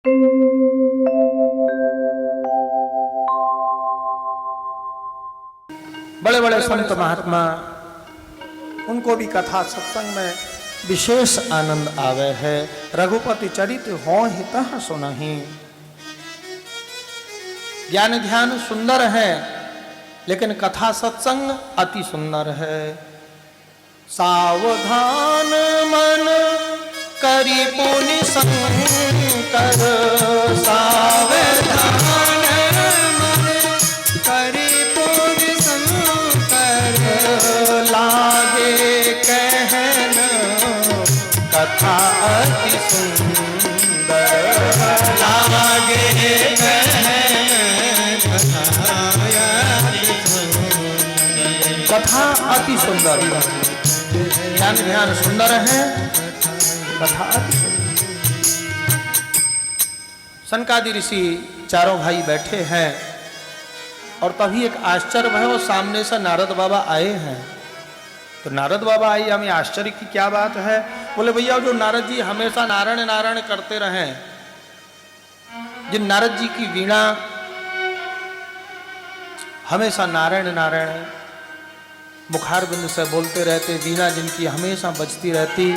बड़े बड़े संत महात्मा, उनको भी कथा सत्संग में विशेष आनंद आवे है। रघुपति चरित हो हितः सुनहि। ज्ञान ध्यान सुंदर है, लेकिन कथा सत्संग अति सुंदर है। सावधान मन करी पुनि शंकर, सावधान मन करी पुनि शंकर, लागे कहन कथा अति सुंदर, लागे कहन कथा अति सुंदर। ज्ञान ध्यान सुंदर है, कथा अति सुंदर। सनकादि ऋषि चारों भाई बैठे हैं और तभी एक आश्चर्य है, वो सामने से नारद बाबा आए हैं। तो नारद बाबा आई, हमें आश्चर्य की क्या बात है? बोले भैया जो नारद जी हमेशा नारायण नारायण करते रहे, जिन नारद जी की वीणा हमेशा नारायण नारायण मुखार बिंद से बोलते रहते, वीणा जिनकी हमेशा बजती रहती,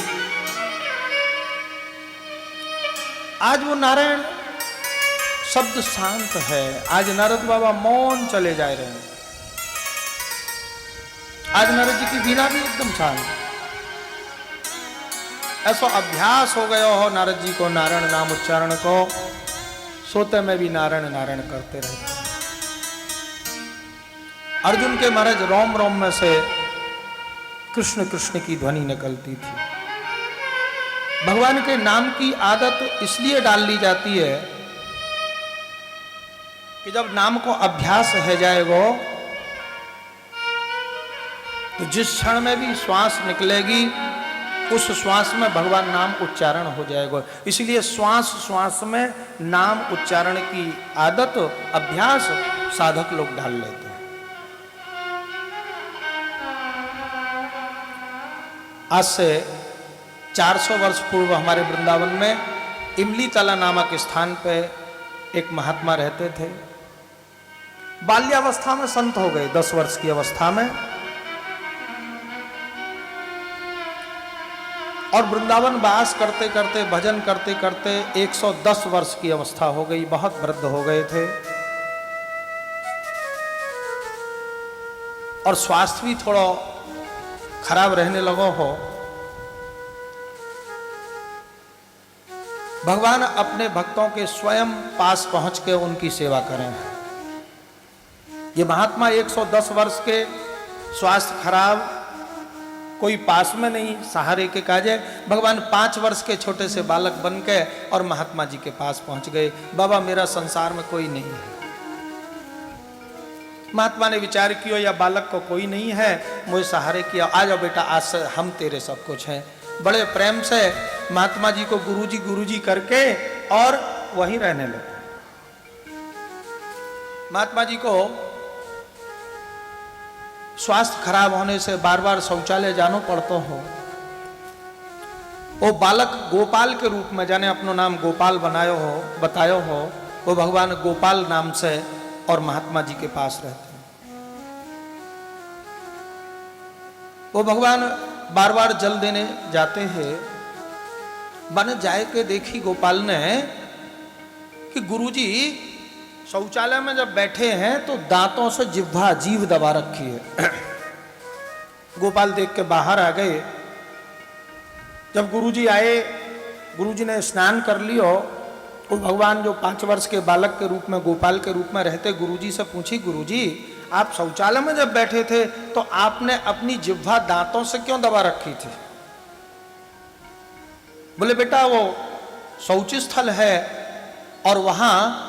आज वो नारायण शब्द शांत है। आज नारद बाबा मौन चले जा रहे हैं। आज नारद जी की वीणा भी एकदम शांत। ऐसा अभ्यास हो गया हो नारद जी को नारायण नाम उच्चारण को, सोते में भी नारायण नारायण करते रहते। अर्जुन के महाराज रोम रोम में से कृष्ण कृष्ण की ध्वनि निकलती थी। भगवान के नाम की आदत इसलिए डाल ली जाती है कि जब नाम को अभ्यास है जाएगा तो जिस क्षण में भी श्वास निकलेगी उस श्वास में भगवान नाम उच्चारण हो जाएगा। इसलिए श्वास श्वास में नाम उच्चारण की आदत अभ्यास साधक लोग डाल लेते हैं। आज से 400 वर्ष पूर्व हमारे वृंदावन में इमली तला नामक स्थान पे एक महात्मा रहते थे। बाल्यावस्था में संत हो गए, 10 वर्ष की अवस्था में, और वृंदावन वास करते करते भजन करते करते 110 वर्ष की अवस्था हो गई, बहुत वृद्ध हो गए थे और स्वास्थ्य भी थोड़ा खराब रहने लगा हो। भगवान अपने भक्तों के स्वयं पास पहुंच के उनकी सेवा करें। ये महात्मा 110 वर्ष के, स्वास्थ्य खराब, कोई पास में नहीं, सहारे के काजे, भगवान 5 वर्ष के छोटे से बालक बन के और महात्मा जी के पास पहुंच गए। बाबा मेरा संसार में कोई नहीं है। महात्मा ने विचार किया या बालक को कोई नहीं है, मुझे सहारे किया, आ जाओ बेटा, आज से हम तेरे सब कुछ हैं। बड़े प्रेम से महात्मा जी को गुरुजी करके और वहीं रहने लगे। महात्मा जी को स्वास्थ्य खराब होने से बार बार शौचालय जाना पड़ता हो। वो बालक गोपाल के रूप में, जाने अपनो नाम गोपाल बतायो हो, वो भगवान गोपाल नाम से और महात्मा जी के पास रहते हैं। वो भगवान बार बार जल देने जाते हैं। बन जाए के देखी गोपाल ने कि गुरुजी शौचालय में जब बैठे हैं तो दांतों से जीभ दबा रखी है। गोपाल देख के बाहर आ गए। जब गुरुजी आए, गुरुजी ने स्नान कर लियो, वो भगवान जो 5 वर्ष के बालक के रूप में, गोपाल के रूप में रहते, गुरुजी से पूछी, गुरुजी आप शौचालय में जब बैठे थे तो आपने अपनी जिह्वा दांतों से क्यों दबा रखी थी? बोले बेटा वो शौच स्थल है और वहां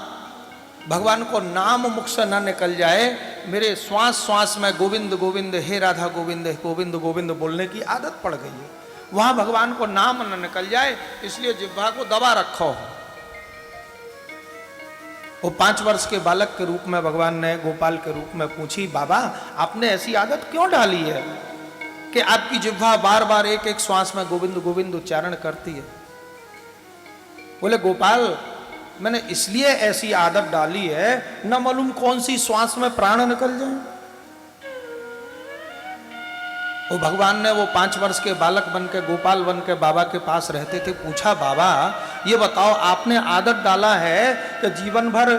भगवान को नाम मुख से न निकल जाए, मेरे श्वास श्वास में गोविंद गोविंद, हे राधा गोविंद, गोविंद गोविंद बोलने की आदत पड़ गई है। वहां भगवान को नाम न निकल जाए, इसलिए जिह्वा को दबा रखो। वो 5 वर्ष के बालक के रूप में भगवान ने गोपाल के रूप में पूछी, बाबा आपने ऐसी आदत क्यों डाली है कि आपकी जिह्वा बार बार एक एक श्वास में गोविंद गोविंद उच्चारण करती है? बोले गोपाल मैंने इसलिए ऐसी आदत डाली है, न मालूम कौन सी श्वास में प्राण निकल जाए। वो भगवान ने वो 5 वर्ष के बालक बन के, गोपाल बन के बाबा के पास रहते थे, पूछा बाबा ये बताओ आपने आदत डाला है कि जीवन भर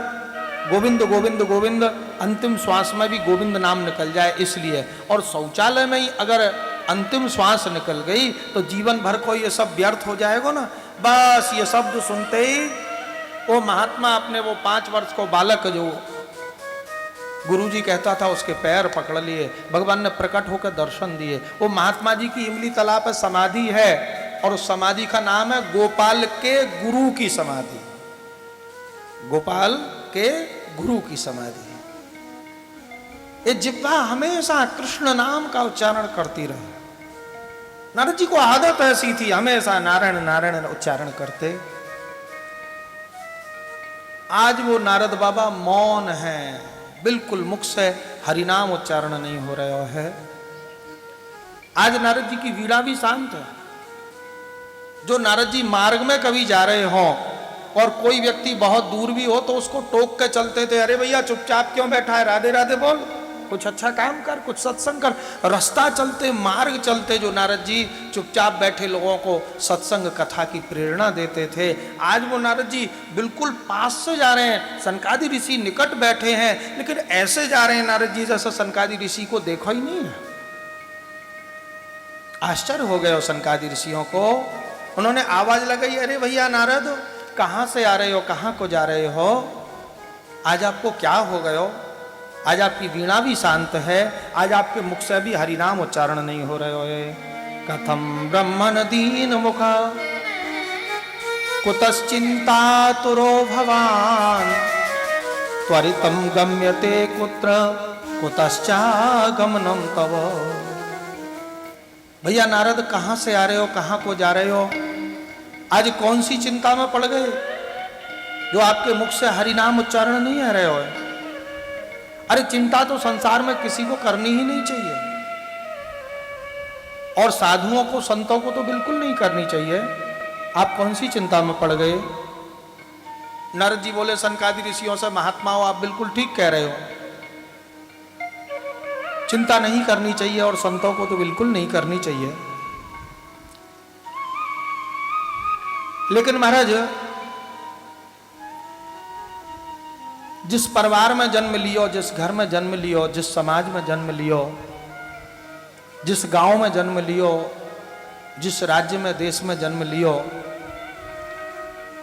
गोविंद गोविंद गोविंद, अंतिम श्वास में भी गोविंद नाम निकल जाए इसलिए, और शौचालय में ही अगर अंतिम श्वास निकल गई तो जीवन भर को ये सब व्यर्थ हो जाएगा ना। बस ये शब्द सुनते ही वो महात्मा अपने वो 5 वर्ष को बालक जो गुरुजी कहता था उसके पैर पकड़ लिए, भगवान ने प्रकट होकर दर्शन दिए। वो महात्मा जी की इमली तालाब पर समाधि है और उस समाधि का नाम है गोपाल के गुरु की समाधि। गोपाल के गुरु की समाधि। ये जिह्वा हमेशा कृष्ण नाम का उच्चारण करती रहे। नारद जी को आदत ऐसी थी, हमेशा नारायण नारायण उच्चारण करते। आज वो नारद बाबा मौन हैं, बिल्कुल मुख से हरिनाम उच्चारण नहीं हो रहा है। आज नारद जी की वीणा भी शांत है। जो नारद जी मार्ग में कभी जा रहे हो और कोई व्यक्ति बहुत दूर भी हो तो उसको टोक के चलते थे, अरे भैया चुपचाप क्यों बैठा है, राधे राधे बोल, कुछ अच्छा काम कर, कुछ सत्संग कर। रास्ता चलते, मार्ग चलते जो नारद जी चुपचाप बैठे लोगों को सत्संग कथा की प्रेरणा देते थे। आज वो नारद जी बिल्कुल पास से जा रहे हैं, सनकादि ऋषि निकट बैठे हैं, लेकिन ऐसे जा रहे हैं नारद जी जैसे सनकादि ऋषि को देखा ही नहीं है। आश्चर्य हो गए सनकादि ऋषियों को। उन्होंने आवाज लगाई, अरे भैया नारद कहाँ से आ रहे हो, कहाँ को जा रहे हो, आज आपको क्या हो गयो? आज आपकी वीणा भी शांत है, आज आपके मुख से भी हरिनाम उच्चारण नहीं हो रहे हो। कथम ब्रह्मण दीन मुखा कुतश्चिंतातुरो भवान त्वरितम गम्यते कुत्र कुतश्चागमनम तव। भैया नारद कहाँ से आ रहे हो, कहाँ को जा रहे हो? आज कौन सी चिंता में पड़ गए जो आपके मुख से हरिनाम उच्चारण नहीं आ रहे हो? अरे चिंता तो संसार में किसी को करनी ही नहीं चाहिए, और साधुओं को, संतों को तो बिल्कुल नहीं करनी चाहिए। आप कौन सी चिंता में पड़ गए? नारद जी बोले सनकादि ऋषियों से, महात्माओं आप बिल्कुल ठीक कह रहे हो, चिंता नहीं करनी चाहिए और संतों को तो बिल्कुल नहीं करनी चाहिए। लेकिन महाराज जिस परिवार में जन्म लियो, जिस घर में जन्म लियो, जिस समाज में जन्म लियो, जिस गांव में जन्म लियो, जिस राज्य में, देश में जन्म लियो,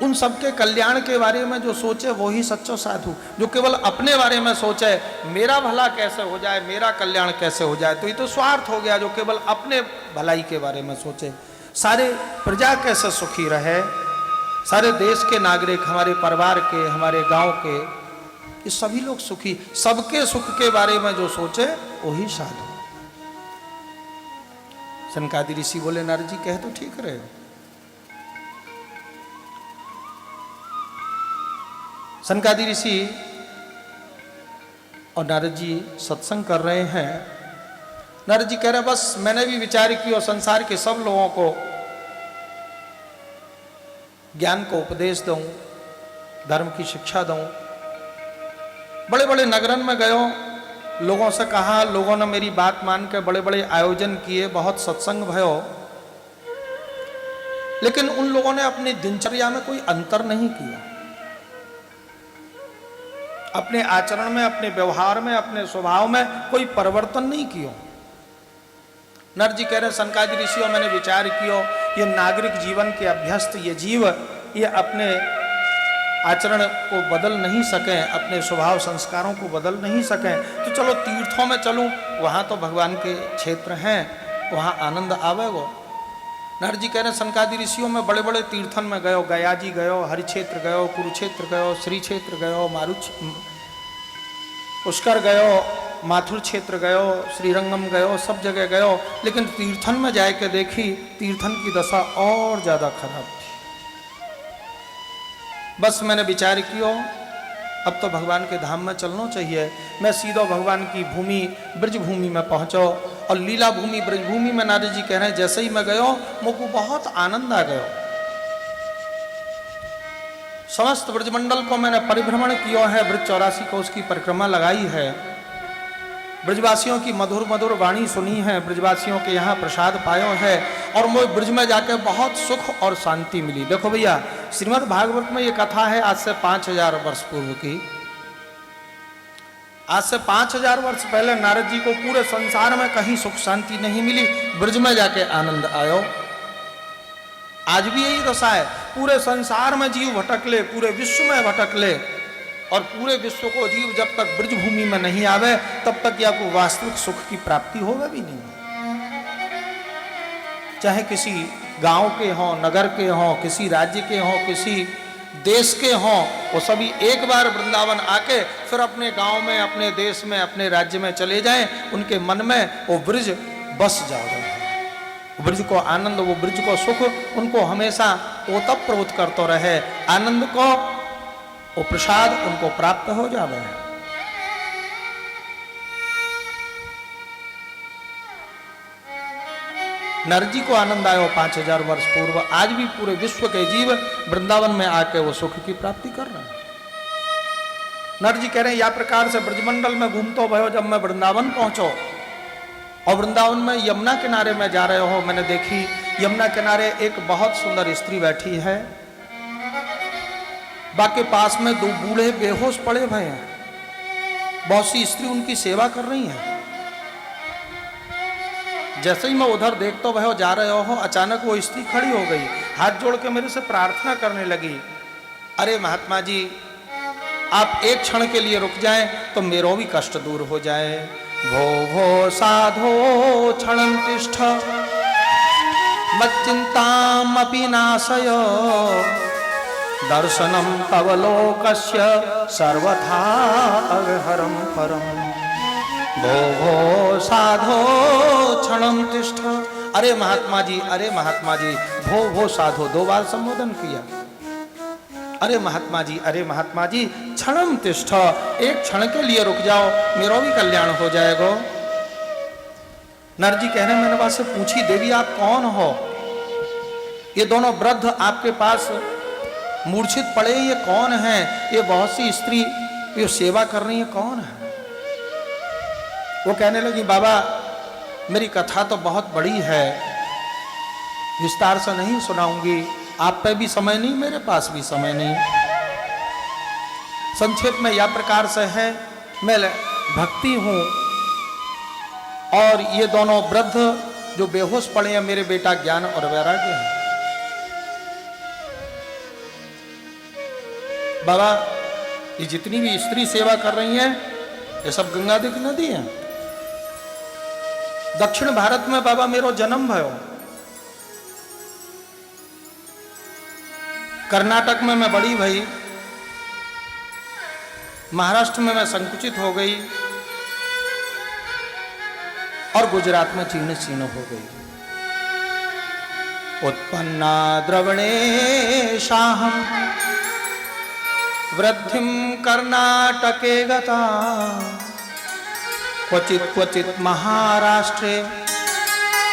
उन सबके कल्याण के बारे में जो सोचे वही सच्चा साधु। जो केवल अपने बारे में सोचे, मेरा भला कैसे हो जाए, मेरा कल्याण कैसे हो जाए, तो ये तो स्वार्थ हो गया। जो केवल अपने भलाई के बारे में सोचे, सारे प्रजा कैसे सुखी रहे, सारे देश के नागरिक, हमारे परिवार के, हमारे गांव के, ये सभी लोग सुखी, सबके सुख के बारे में जो सोचे वही साधु। सनकादि ऋषि बोले नारद जी कह तो ठीक रहे हो। सनकादि ऋषि और नारद जी सत्संग कर रहे हैं। नारद जी कह रहे बस मैंने भी विचार किया संसार के सब लोगों को ज्ञान को उपदेश दूं, धर्म की शिक्षा दूं। बड़े बड़े नगरन में गयो, लोगों से कहा, लोगों ने मेरी बात मान के बड़े बड़े आयोजन किए, बहुत सत्संग भयो, लेकिन उन लोगों ने अपनी दिनचर्या में कोई अंतर नहीं किया। अपने आचरण में, अपने व्यवहार में, अपने स्वभाव में कोई परिवर्तन नहीं किया। नारद जी कह रहे सनकादि ऋषियों मैंने विचार किया, ये नागरिक जीवन के अभ्यस्त ये जीव, ये अपने आचरण को बदल नहीं सकें, अपने स्वभाव संस्कारों को बदल नहीं सकें, तो चलो तीर्थों में चलूं, वहाँ तो भगवान के क्षेत्र हैं, वहाँ आनंद आवेगो। नारद जी कह रहे सनकादि ऋषियों में बड़े बड़े तीर्थन में गयो, गया जी गयो, हरिक्षेत्र गयो, कुरुक्षेत्र गयो, श्री क्षेत्र गयो, पुष्कर गयो, माथुर क्षेत्र गयो, श्रीरंगम गयो, सब जगह गयो, लेकिन तीर्थन में जाके देखी, तीर्थन की दशा और ज़्यादा खराब थी। बस मैंने विचार किया अब तो भगवान के धाम में चलना चाहिए। मैं सीधो भगवान की भूमि ब्रज भूमि में पहुँचो, और लीला भूमि ब्रज भूमि में नारद जी कह रहे हैं जैसे ही मैं गयो मुझको बहुत आनंद आ गयो। समस्त ब्रजमंडल को मैंने परिभ्रमण किया है, ब्रज 84 को उसकी परिक्रमा लगाई है, ब्रजवासियों की मधुर मधुर वाणी सुनी है, ब्रजवासियों के यहाँ प्रसाद पायो है और मुझे ब्रज में जाके बहुत सुख और शांति मिली। देखो भैया, श्रीमद् भागवत में ये कथा है आज से 5000 वर्ष पूर्व की। आज से 5000 वर्ष पहले नारद जी को पूरे संसार में कहीं सुख शांति नहीं मिली, ब्रज में जाके आनंद आयो। आज भी यही दशा है, पूरे संसार में जीव भटक ले, पूरे विश्व में भटक ले, और पूरे विश्व को जीव जब तक ब्रज भूमि में नहीं आवे तब तक या को वास्तविक सुख की प्राप्ति होगा भी नहीं। चाहे किसी गांव के हों, नगर के हों, किसी राज्य के हों, किसी देश के हों, वो सभी एक बार वृंदावन आके फिर अपने गांव में, अपने देश में, अपने राज्य में चले जाएं, उनके मन में वो ब्रज बस जाएगा। ब्रज को आनंद, वो ब्रज को सुख उनको हमेशा ओतप्रोत करते रहे, आनंद को वो प्रसाद उनको प्राप्त हो जावे। नारद जी को आनंद आयो 5000 वर्ष पूर्व, आज भी पूरे विश्व के जीव वृंदावन में आके वो सुख की प्राप्ति कर रहे हैं। नारद जी कह रहे हैं, या प्रकार से ब्रजमंडल में घूमतो भयो, जब मैं वृंदावन पहुंचो और वृंदावन में यमुना किनारे में जा रहे हो, मैंने देखी यमुना किनारे एक बहुत सुंदर स्त्री बैठी है, बाकी पास में 2 बूढ़े बेहोश पड़े हुए हैं, बहुत सी स्त्री उनकी सेवा कर रही हैं। जैसे ही मैं उधर देखता भयो जा रहे हो, अचानक वो स्त्री खड़ी हो गई, हाथ जोड़ के मेरे से प्रार्थना करने लगी, अरे महात्मा जी आप एक क्षण के लिए रुक जाएं तो मेरा भी कष्ट दूर हो जाए। भो भो साधो क्षणं तिष्ठ मच्चिंतामपि नाशय दर्शनम तव लोकस्य सर्वथा अहरम परम। भो भो साधो क्षणं तिष्ठ। अरे महात्मा जी, अरे महात्मा जी, भो भो साधो 2 बार संबोधन किया। अरे महात्मा जी, अरे महात्मा जी, क्षणं तिष्ठ, एक क्षण के लिए रुक जाओ, मेरा भी कल्याण हो जाएगा। नारद जी कह रहे हैं, मैंने आपसे पूछी, देवी आप कौन हो? ये दोनों वृद्ध आपके पास मूर्छित पड़े, ये कौन है? ये बहुत सी स्त्री ये सेवा कर रही है, कौन है? वो कहने लगी, बाबा मेरी कथा तो बहुत बड़ी है, विस्तार से नहीं सुनाऊंगी, आप पे भी समय नहीं, मेरे पास भी समय नहीं। संक्षेप में यह प्रकार से है, मैं भक्ति हूं और ये दोनों वृद्ध जो बेहोश पड़े हैं, मेरे बेटा ज्ञान और वैराग्य है। बाबा ये जितनी भी स्त्री सेवा कर रही हैं, ये सब गंगा की नदी है। दक्षिण भारत में बाबा मेरो जन्म भयो, कर्नाटक में मैं बड़ी भई, महाराष्ट्र में मैं संकुचित हो गई और गुजरात में चीर्ण चीर्ण हो गई। उत्पन्ना द्रवणेशाहं वृद्धिं कर्नाटके गता, क्वचित क्वचित महाराष्ट्रे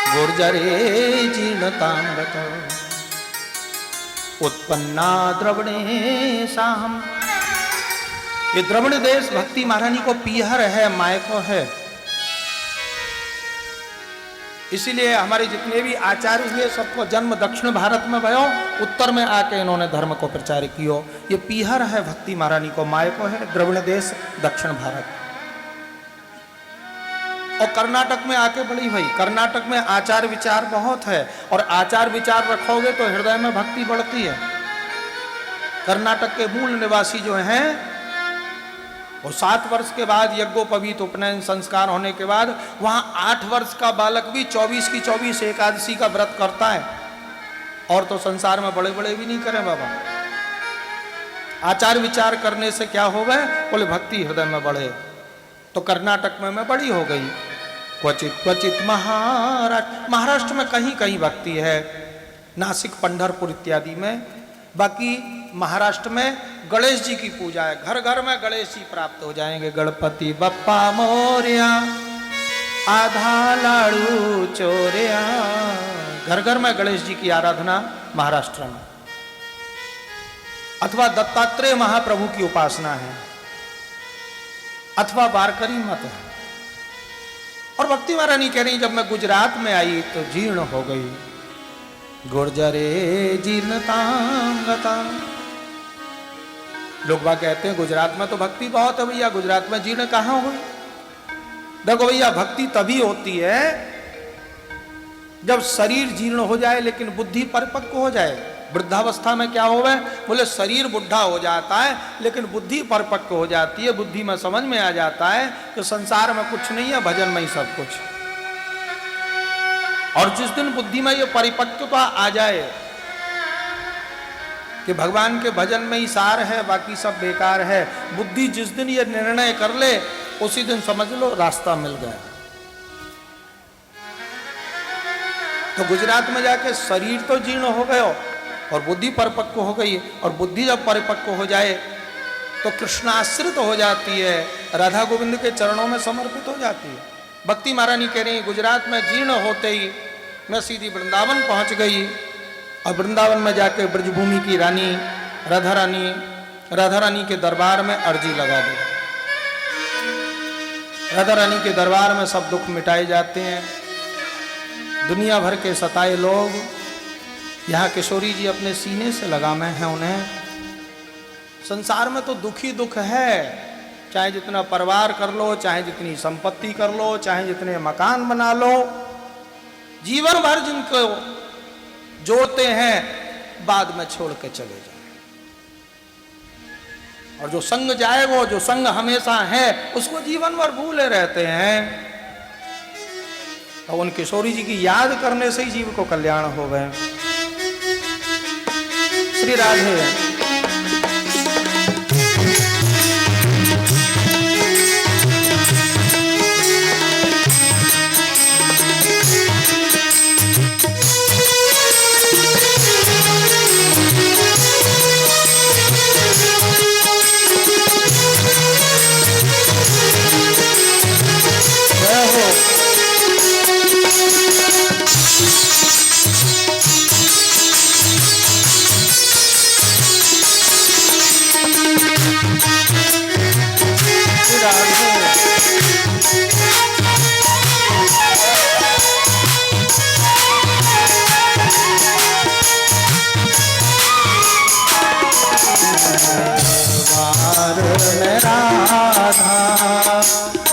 गुर्जरे जीर्णतां गता। उत्पन्ना द्रवणेशाहं, ये द्रविड़ देश भक्ति महारानी को पीहर है, मायको है। इसीलिए हमारे जितने भी आचार्य हुए सबको जन्म दक्षिण भारत में भयो, उत्तर में आके इन्होंने धर्म को प्रचार कियो। ये पीहर है भक्ति महारानी को, मायको है द्रविड़ देश दक्षिण भारत। और कर्नाटक में आके बड़ी हुई। कर्नाटक में आचार विचार बहुत है और आचार विचार रखोगे तो हृदय में भक्ति बढ़ती है। कर्नाटक के मूल निवासी जो हैं वो 7 वर्ष के बाद यज्ञोपवीत उपनयन संस्कार होने के बाद वहां 8 वर्ष का बालक भी 24 की 24 एकादशी का व्रत करता है। और तो संसार में बड़े बड़े भी नहीं करें बाबा। आचार विचार करने से क्या हो गए, बोले भक्ति हृदय में बढ़े। तो कर्नाटक में मैं बड़ी हो गई। क्वचित क्वचित महाराष्ट्र में कहीं कहीं भक्ति है, नासिक पंढरपुर इत्यादि में। बाकी महाराष्ट्र में गणेश जी की पूजा है, घर घर में गणेश जी प्राप्त हो जाएंगे। गणपति बप्पा मोरया आधा लाड़ू चोरया, घर घर में गणेश जी की आराधना महाराष्ट्र में। अथवा दत्तात्रेय महाप्रभु की उपासना है, अथवा वारकरी मत है। और भक्ति महारानी कह रही, जब मैं गुजरात में आई तो जीर्ण हो गई। गुर्जरे जीर्णताम गता। लोग बात कहते हैं गुजरात में तो भक्ति बहुत है भैया, गुजरात में जीर्ण कहाँ हुई? देखो भैया, भक्ति तभी होती है जब शरीर जीर्ण हो जाए लेकिन बुद्धि परिपक्व हो जाए। वृद्धावस्था में क्या होवे? बोले शरीर बुढ़ा हो जाता है लेकिन बुद्धि परिपक्व हो जाती है। बुद्धि में समझ में आ जाता है कि संसार में कुछ नहीं है, भजन में ही सब कुछ। और जिस दिन बुद्धि में ये परिपक्वता आ जाए कि भगवान के भजन में ही सार है, बाकी सब बेकार है, बुद्धि जिस दिन ये निर्णय कर ले उसी दिन समझ लो रास्ता मिल गया। तो गुजरात में जाके शरीर तो जीर्ण हो गए और बुद्धि परिपक्व हो गई। और बुद्धि जब परिपक्व हो जाए तो कृष्णाश्रित हो जाती है, राधा गोविंद के चरणों में समर्पित हो जाती है। भक्ति महारानी कह रही, गुजरात में जीर्ण होते ही मैं सीधी वृंदावन पहुंच गई। और वृंदावन में जाके ब्रजभूमि की रानी राधा रानी के दरबार में अर्जी लगा दी। राधा रानी के दरबार में सब दुख मिटाए जाते हैं। दुनिया भर के सताए लोग यहाँ किशोरी जी अपने सीने से लगामे हैं उन्हें। संसार में तो दुख ही दुख है, चाहे जितना परिवार कर लो, चाहे जितनी संपत्ति कर लो, चाहे जितने मकान बना लो, जीवन भर जिनको जोड़ते हैं बाद में छोड़ के चले जाए। और जो संग जाए, वो जो संग हमेशा है उसको जीवन भर भूले रहते हैं। तो उन किशोरी जी की याद करने से ही जीव को कल्याण हो गए। श्री राधे।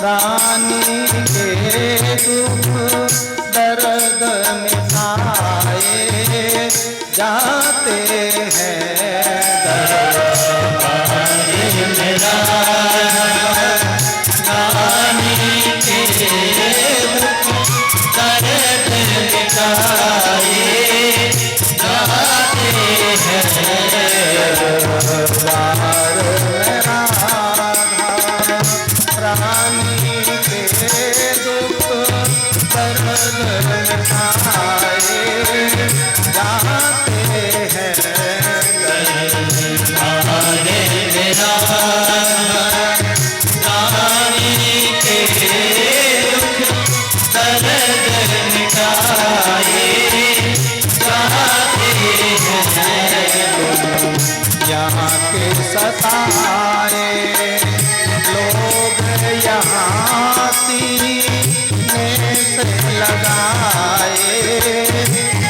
रानी के दुख दर्द मिटाए जाते हैं। दरबार मेरा रानी के दुख दर्द मिटाए जाते हैं। दरबार मेरा रानी के दुख दर्द मिटाए जाते हैं। रानी के दुख दर्द मिटाए जाते हैं। यहाँ के सताए लोग यहाँ सीने से लगाए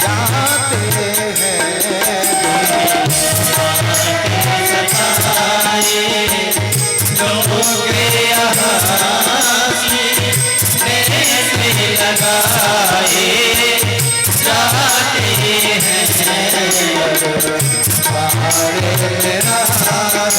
जाते हैं। सताए लोग यहाँ सीने से लगाए जाते हैं। बाहर राधा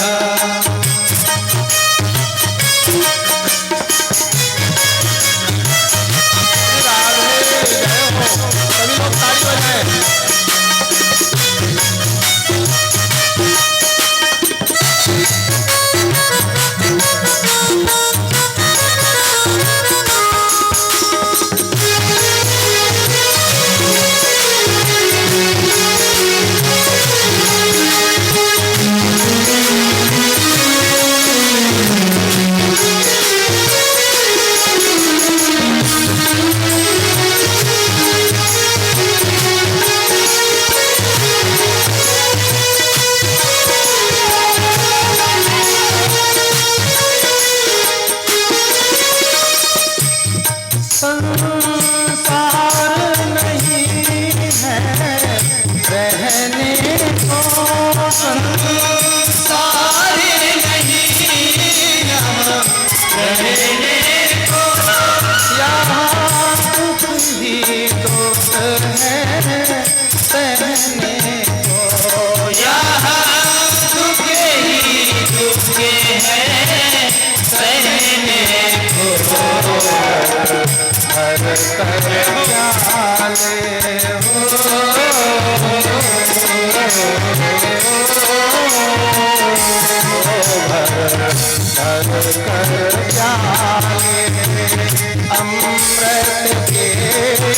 अमृत के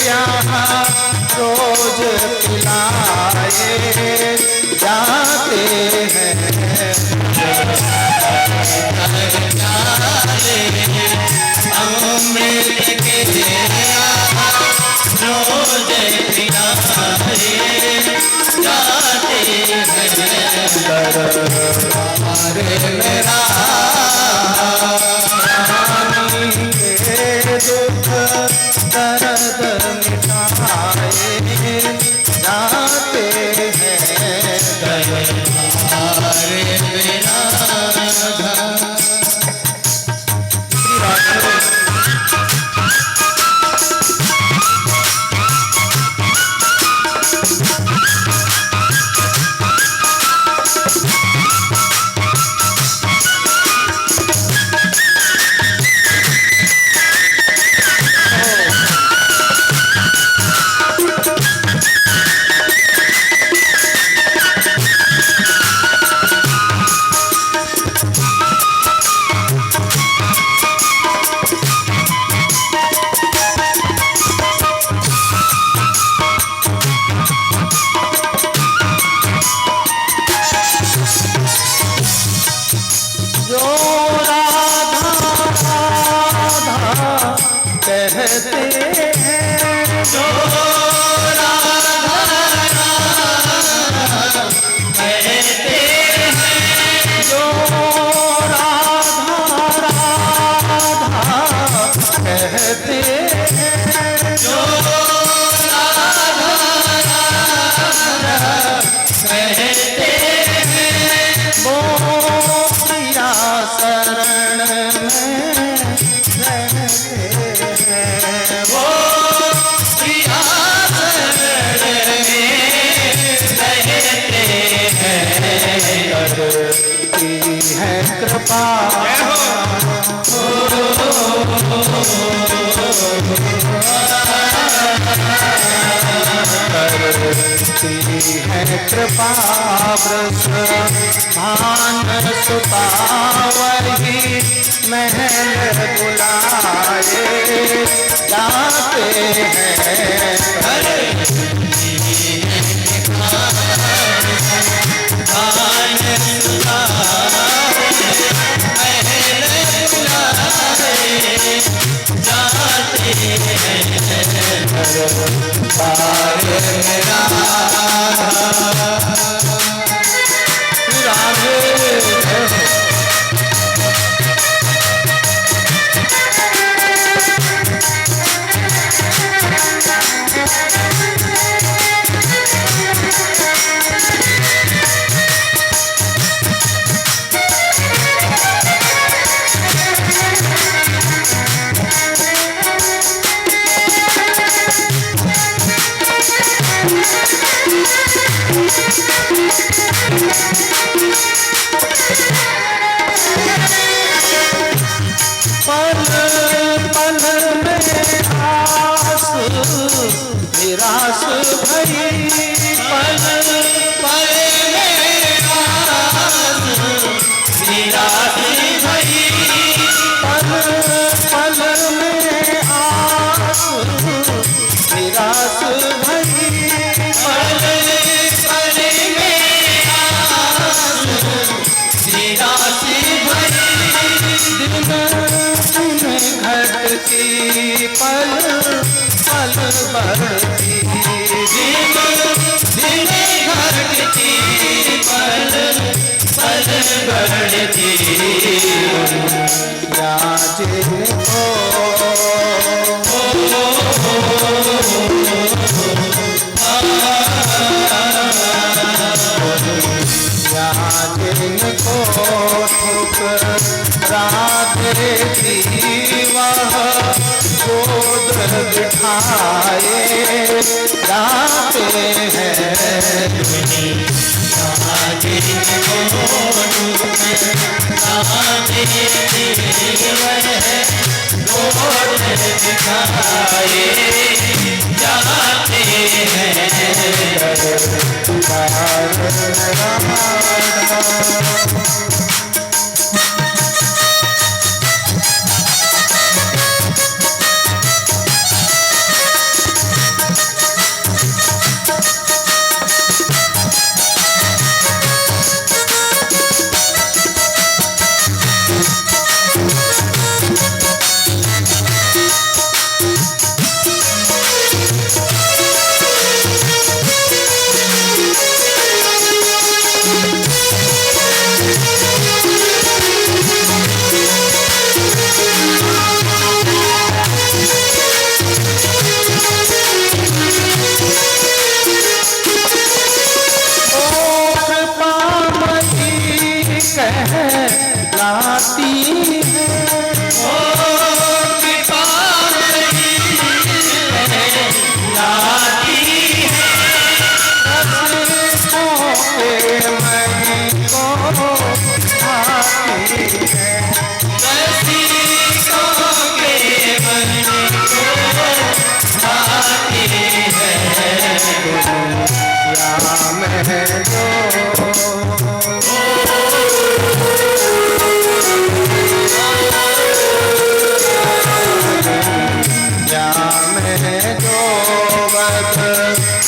यहाँ रोज पिलाए जाते हैं। अमृत के यहाँ रोज पिलाए जाते हैं। मेरा दुख दर्द मिटाए जाते हैं। दरबार मेरा कृपा व्रत भान सुपावही महल बुलाए जाते हैं। जाते हैं जाने वह गोद दिखाए जाते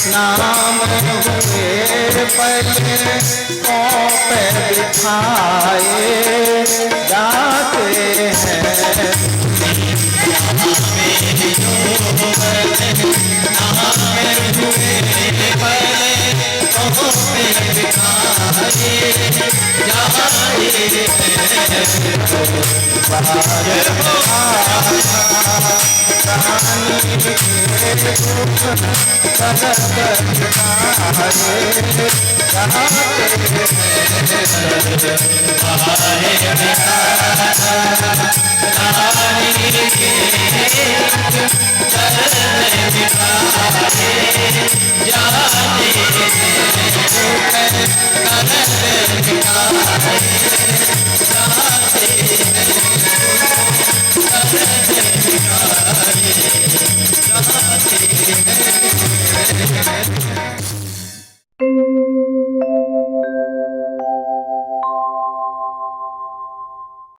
नाम हुए पले पे बिठाए जाते हैं जाते